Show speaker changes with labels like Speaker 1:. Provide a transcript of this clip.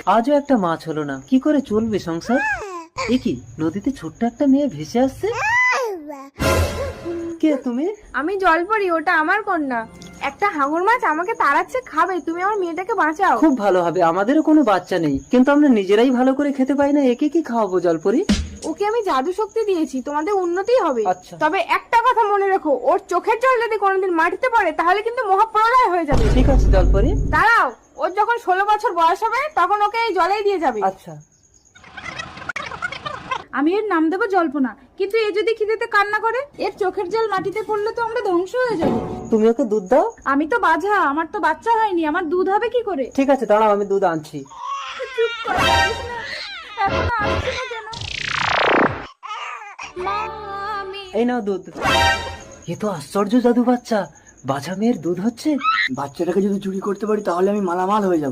Speaker 1: আজও একটা মাছ হলো না, কি করে চলবে সংসার? এ কি, নদীতে ছোট্ট একটা মেয়ে ভেসে আসছে। কে তুমি?
Speaker 2: আমি জলপরি, ওটা আমার কন্যা। একটা হাঙর মাছ আমাকে তাড়াচ্ছে, খাবে, তুমি আমার মেয়েটাকে বাঁচাও।
Speaker 1: খুব ভালো হবে, আমাদেরও কোনো বাচ্চা নেই, কিন্তু আমরা নিজেরাই ভালো করে খেতে পাই না, একে কি খাওয়াবো জলপরি?
Speaker 2: ওকে আমি জাদু শক্তি দিয়েছি, তোমাদের উন্নতি হবে।
Speaker 1: আচ্ছা।
Speaker 2: তবে একটা কথা মনে রেখো, ওর চোখের জল যদি কোনোদিন মাটিতে পড়ে তাহলে কিন্তু মহাপ্রলয় হয়ে যাবে।
Speaker 1: ঠিক আছে জলপরি।
Speaker 2: দাঁড়াও, ওর যখন 16 বছর বয়স হবে তখন ওকে এই জলেই দিয়ে যাবে।
Speaker 1: আচ্ছা।
Speaker 3: আমি এর নাম দেবো জল্পনা, কিন্তু এ যদি খিদেতে কান্না করে, এর চোখের জল মাটিতে পড়লে তো আমরা ধ্বংস হয়ে যাবো।
Speaker 1: তুমি ওকে দুধ দাও।
Speaker 3: আমি তো বাঝা, আমার তো বাচ্চা হয়নি, আমার দুধ হবে কি করে?
Speaker 1: ঠিক আছে, দাঁড়াও, আমি দুধ আনছি।
Speaker 3: চুপ কর, বলিস না। এখনো আসছে না কেন? মা,
Speaker 1: এই নাও দুধ। এ তো আশ্চর্য জাদু বাচ্চা, বাছা মেয়ের দুধ হচ্ছে।
Speaker 4: বাচ্চাটাকে যদি চুরি করতে পারি তাহলে আমি মালামাল হয়ে যাব।